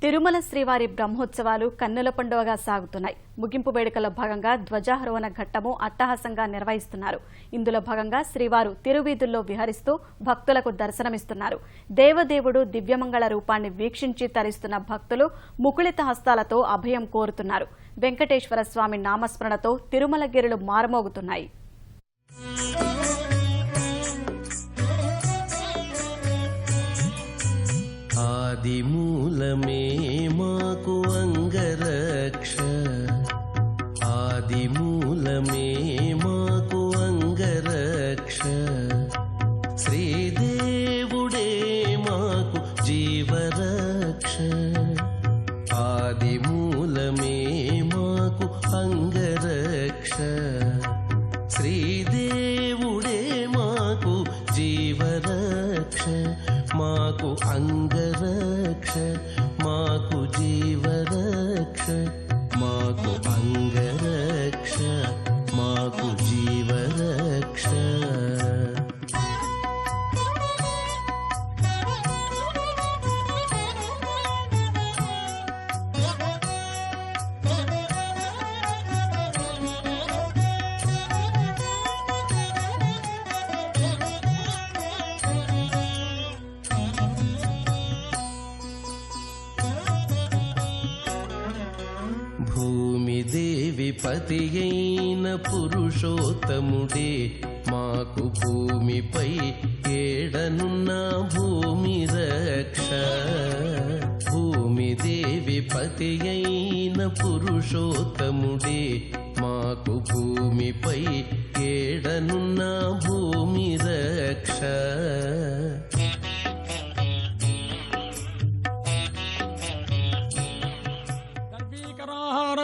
తిరుమల శ్రీవారి బ్రహ్మోత్సవాలు కన్నుల పండువగా సాగుతున్నాయి. ముగింపు వేడుకల భాగంగా ధ్వజారోహణ ఘట్టము అట్టహాసంగా నిర్వహిస్తున్నారు. ఇందులో భాగంగా శ్రీవారు తిరువీధుల్లో విహరిస్తూ భక్తులకు దర్శనమిస్తున్నారు. దేవదేవుడు దివ్యమంగళ రూపాన్ని వీక్షించి తరిస్తున్న భక్తులు ముకుళిత హస్తాలతో అభయం కోరుతున్నారు. వెంకటేశ్వర స్వామి నామస్మరణతో తిరుమలగిరులు మారుమోగుతున్నాయి. ఆదిమూలమే మాకు అంగరక్ష, ఆదిమూలమే మాకు అంగరక్ష, శ్రీదేవుడే మాకు జీవరక్ష. ఆదిమూలమే మాకు అంగరక్ష, శ్రీదేవుడే మాకు జీవరక్ష. మాకు అంగరక్ష, మాకు జీవరక్ష, మాకు అంగరక్ష, మాకు జీవరక్ష. భూమిదేవి పతియైన పురుషోత్తముడే మాకు భూమిపై ఏడనున్న భూమి రక్ష. భూమిదేవి పతియైన పురుషోత్తముడే మాకు భూమిపై ఏడనున్న భూమి రక్ష.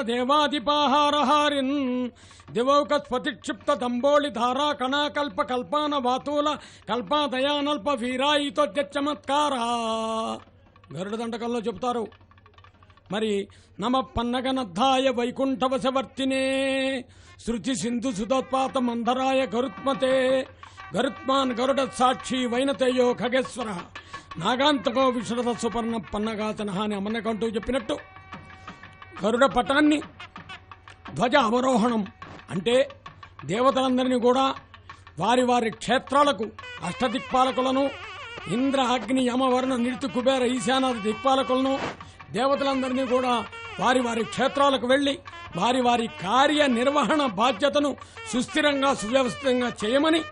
దేవాదిపాహారహారిన్ దివౌకస్ఫటిక్షిప్త దంబోళి ధారా కణాకల్ప కల్పాన వాతూల కల్పాదయానల్ప వీరాయితో చమత్కార గరుడ దండకంలో చెబుతారు. మరి నమ పన్నగనద్ధాయ వైకుంఠవశవర్తినే శృతి సింధు సుధోత్పాత మందరాయ గరుత్మతే గరుత్మాన్ గరుడ సాక్షి వైనతేయో ఖగేశ్వర నాగాంతకో విశ్రత సుపర్ణ పన్నగాతన అని అమ్మనకంటూ చెప్పినట్టు గరుడ పటాన్ని ధ్వజ అవరోహణం అంటే దేవతలందరినీ కూడా వారి వారి క్షేత్రాలకు అష్టదిక్పాలకులను ఇంద్ర అగ్ని యమవర్ణ నిరుతు కుబేర ఈశానాది దిక్పాలకులను దేవతలందరినీ కూడా వారి వారి క్షేత్రాలకు వెళ్లి వారి వారి కార్యనిర్వహణ బాధ్యతను సుస్థిరంగా సువ్యవస్థితంగా చేయమని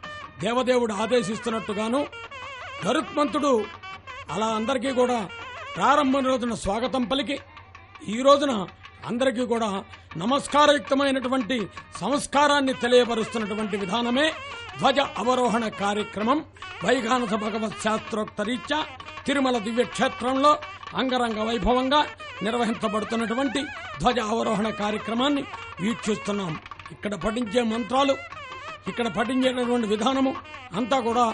దేవదేవుడు ఆదేశిస్తున్నట్టుగాను గరుత్మంతుడు అలా అందరికీ కూడా ప్రారంభం రోజున స్వాగతం పలికి ఈ రోజున అందరికీ కూడా నమస్కారయుక్తమైనటువంటి సంస్కారాన్ని తెలియపరుస్తున్నటువంటి విధానమే ధ్వజ అవరోహణ కార్యక్రమం. వైఖానస భగవత్ శాస్త్రోక్త రీత్యా తిరుమల దివ్యక్షేత్రంలో అంగరంగ వైభవంగా నిర్వహించబడుతున్నటువంటి ధ్వజ అవరోహణ కార్యక్రమాన్ని వీక్షిస్తున్నాం. ఇక్కడ పఠించే మంత్రాలు, ఇక్కడ పఠించేటటువంటి విధానము అంతా కూడా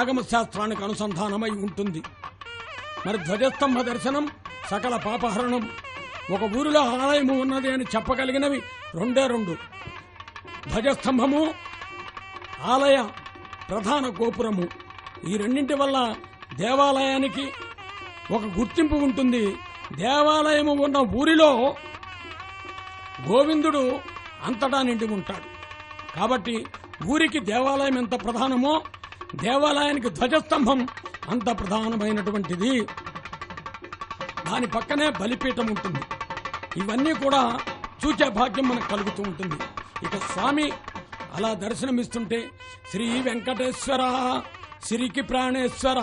ఆగమ శాస్త్రానికి అనుసంధానమై ఉంటుంది. మరి ధ్వజస్తంభ దర్శనం సకల పాపహరణం. ఒక ఊరిలో ఆలయము ఉన్నది అని చెప్పగలిగినవి రెండే రెండు: ధ్వజస్తంభము, ఆలయ ప్రధాన గోపురము. ఈ రెండింటి వల్ల దేవాలయానికి ఒక గుర్తింపు ఉంటుంది. దేవాలయము ఉన్న ఊరిలో గోవిందుడు అంతటా నిండి ఉంటాడు. కాబట్టి ఊరికి దేవాలయం ఎంత ప్రధానమో దేవాలయానికి ధ్వజస్తంభం అంత ప్రధానమైనటువంటిది. దాని పక్కనే బలిపీఠం ఉంటుంది. ఇవన్నీ కూడా చూచే భాగ్యం మనకు కలుగుతూ ఉంటుంది. ఇక స్వామి అలా దర్శనమిస్తుంటే శ్రీ వెంకటేశ్వర సిరికి ప్రాణేశ్వర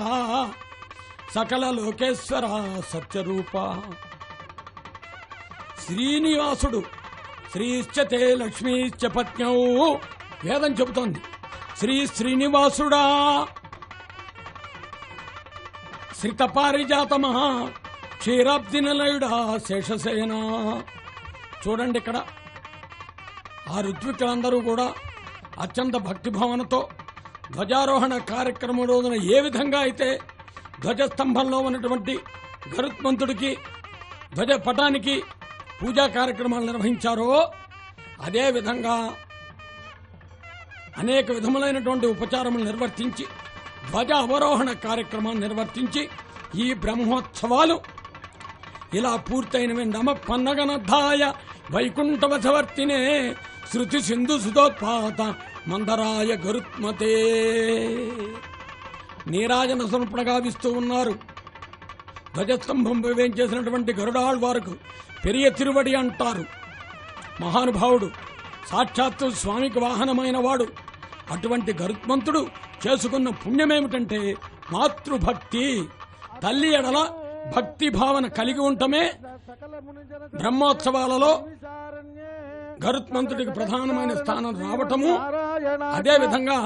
సకల లోకేశ్వర సత్యరూప శ్రీనివాసుడు శ్రీశ్చతే లక్ష్మీశ్చ పత్న్యౌ వేదం చెబుతోంది. శ్రీనివాసుడా శ్రిత పారిజాతమా క్షీరాబ్ది నిలయుడా శేషసేన. చూడండి, ఇక్కడ ఆ ఋత్వికులందరూ కూడా అత్యంత భక్తిభావనతో ధ్వజారోహణ కార్యక్రమం రోజున ఏ విధంగా అయితే ధ్వజస్తంభంలో ఉన్నటువంటి గరుత్మంతుడికి ధ్వజ పటానికి పూజా కార్యక్రమాలు నిర్వహించారో అదేవిధంగా అనేక విధములైనటువంటి ఉపచారములు నిర్వర్తించి ధ్వజ అవరోహణ కార్యక్రమాన్ని నిర్వర్తించి ఈ బ్రహ్మోత్సవాలు ఇలా పూర్తయినవి నమ పన్నగనద్ధాయ వైకుంఠవశవర్తినే శృతి సింధు సుధోత్పాత మందరాయ గరుత్మతే. నీరాజన సమర్పణగా గావిస్తూ ఉన్నారు. ధ్వజస్తంభం వేయించేసినటువంటి గరుడాళ్వారుకు పెరియ తిరువడి అంటారు. మహానుభావుడు, సాక్షాత్తు స్వామికి వాహనమైన వాడు. అటువంటి గరుత్మంతుడు చేసుకున్న పుణ్యమేమిటంటే మాతృభక్తి. తల్లి ఎడల భక్తి భావన కలిగి ఉండటమే బ్రహ్మోత్సవాలలో గరుత్మంతుడికి ప్రధానమైన స్థానం రావటము, అదే విధంగా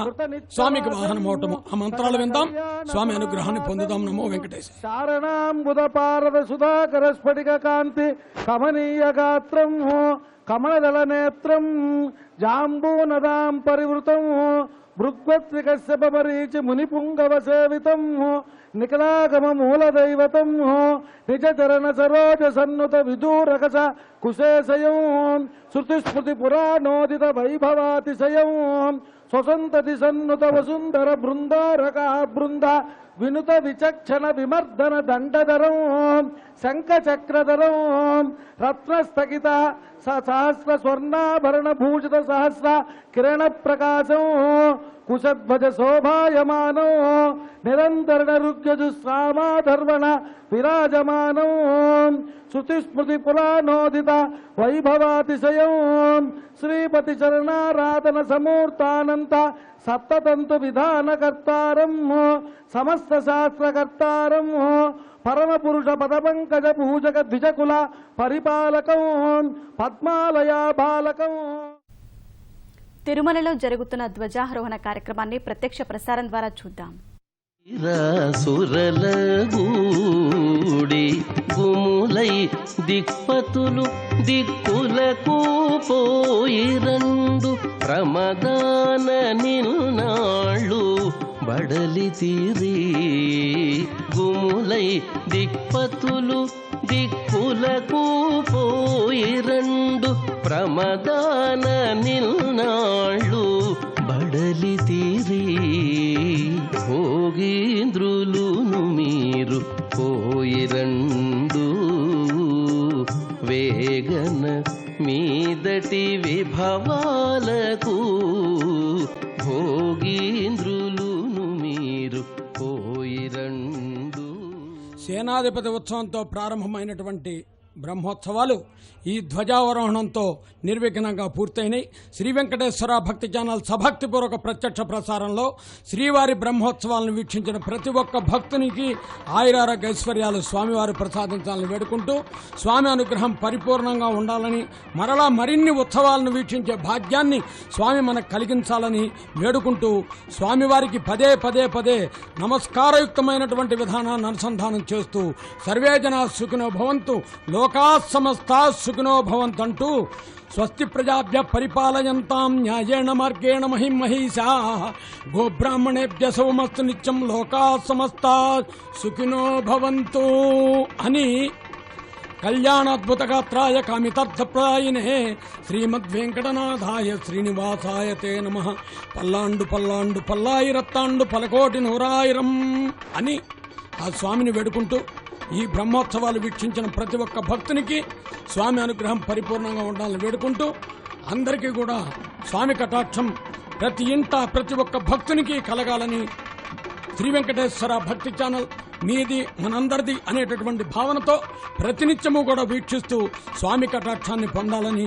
స్వామికి వాహనం అవటము. ఆ మంత్రాలు విందాం, స్వామి అనుగ్రహాన్ని పొందుదాం. నమో వెంకటేశ. శారణాంబుద పారద సుధాకర స్ఫటిక కాంతి కమనీయ గాత్రం కమలదళ నేత్రం జాంబూనదాం పరివృతం భృగ్వత్రికశ్యపమరీచి మునిపుంగవ సేవితం నిఖిలాగమ మూలదైవతం నిజచరణ సరోజ సన్నుత విదూరకస కుశేశయం శృతిస్మృతి పురాణోదిత వైభవాతిశయం స్వసంతతి సన్నుత వసుంధర బృందారక బృంద వినుత విచక్షణ విమర్దన దండధరం శంఖచక్రధరం రత్నస్థగిత సహస్ర స్వర్ణాభరణ భూషిత సహస్ర కిరణ ప్రకాశం కుశధ్వజ శోభాయమానం నిరంతరణ రుగ్యజుశ్రామాధర్వణ విరాజమానం శృతిస్మృతి పురాణోదిత వైభవాతిశయం శ్రీపతి చరణారాధన సమూర్తానంత సప్తతంతు విధానకర్తారం సమస్త శాస్త్రకర్తారం పరమపురుష పదపంకజ పూజక ద్విజకుల పరిపాలకం పద్మాలయా బాలకం. తిరుమలలో జరుగుతున్న ధ్వజారోహణ కార్యక్రమాన్ని ప్రత్యక్ష ప్రసారం ద్వారా చూద్దాం. సురలగూడి గుములై దిక్పతులు దిక్కులకు పోయిరండు ప్రమదాన నిల్నాళ్ళు బడలి తీరి గుములై దిక్పతులు దిక్కులకు పోయిరండు ప్రమదాన నిల్నాళ్ళు బడలి తీరి భోగీంద్రులును మీరు పోయిరండు వేగన మీదటి విభవాలకు భోగీంద్రులును మీరు పోయిరండు. సేనాధిపతి ఉత్సవంతో ప్రారంభమైనటువంటి బ్రహ్మోత్సవాలు ఈ ధ్వజావరోహణంతో నిర్విఘ్నంగా పూర్తయినాయి. శ్రీ వెంకటేశ్వర భక్తి ఛానల్ సభక్తిపూర్వక ప్రత్యక్ష ప్రసారంలో శ్రీవారి బ్రహ్మోత్సవాలను వీక్షించిన ప్రతి ఒక్క భక్తునికి ఆయురారోగ్య ఐశ్వర్యాలు స్వామివారు ప్రసాదించాలని వేడుకుంటూ, స్వామి అనుగ్రహం పరిపూర్ణంగా ఉండాలని, మరలా మరిన్ని ఉత్సవాలను వీక్షించే భాగ్యాన్ని స్వామి మనకు కలిగించాలని వేడుకుంటూ, స్వామివారికి పదే పదే పదే నమస్కారయుక్తమైనటువంటి విధానాన్ని అనుసంధానం చేస్తూ సర్వే జనా సుఖినో భవంతు లోకా సమస్తా సుఖినో భవంతంటూ స్వస్తి ప్రజాభ్య పరిపాలయంతాం న్యాయేణ మార్గేణ మహిం మహిషా గోబ్రాహ్మణేభ్య సౌమస్తు నిత్యం లోకా సమస్తా సుఖినో భవంతు అని కళ్యాణాద్భుతగాత్రాయ కామితార్థప్రాయినే శ్రీమద్వేంకటనాథాయ శ్రీనివాసాయ తే నమః. పల్లాండు పల్లాండు పల్లాయిరత్తాండు పలకోటి నూరాయిరం అని ఆ స్వామిని వేడుకుంటూ, ఈ బ్రహ్మోత్సవాలు వీక్షించిన ప్రతి ఒక్క భక్తునికి స్వామి అనుగ్రహం పరిపూర్ణంగా ఉండాలని వేడుకుంటూ, అందరికీ కూడా స్వామి కటాక్షం ప్రతి ఇంట ప్రతి ఒక్క భక్తునికి కలగాలని శ్రీ వెంకటేశ్వర భక్తి ఛానల్ మీది మనందరిది అనేటటువంటి భావనతో ప్రతినిత్యము కూడా వీక్షిస్తూ స్వామి కటాక్షాన్ని పొందాలని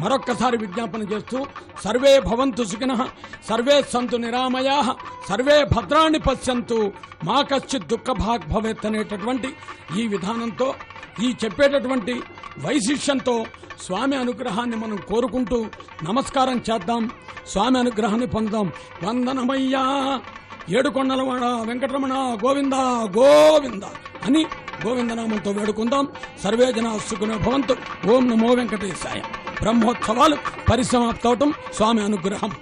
మరొక్కసారి విజ్ఞాపన చేస్తూ, సర్వే భవంతు సుఖినః సర్వే సంతు నిరామయాః సర్వే భద్రాణి పశ్యంతు మా కశ్చిత్ దుఃఖభాగ్ భవేత్ అనేటటువంటి ఈ విధానంతో, ఈ చెప్పేటటువంటి వైశిష్యంతో స్వామి అనుగ్రహాన్ని మనం కోరుకుంటూ నమస్కారం చేద్దాం. స్వామి అనుగ్రహాన్ని పొందాం. వందనమయ్యా ఏడుకొండలవాడ వెంకటరమణ గోవింద గోవింద అని గోవిందనామంతో వేడుకుందాం. సర్వే జనా సుఖినో భవంతు. ఓం నమో వెంకటేశాయ. బ్రహ్మోత్సవాలు పరిసమాప్తవటం స్వామి అనుగ్రహం.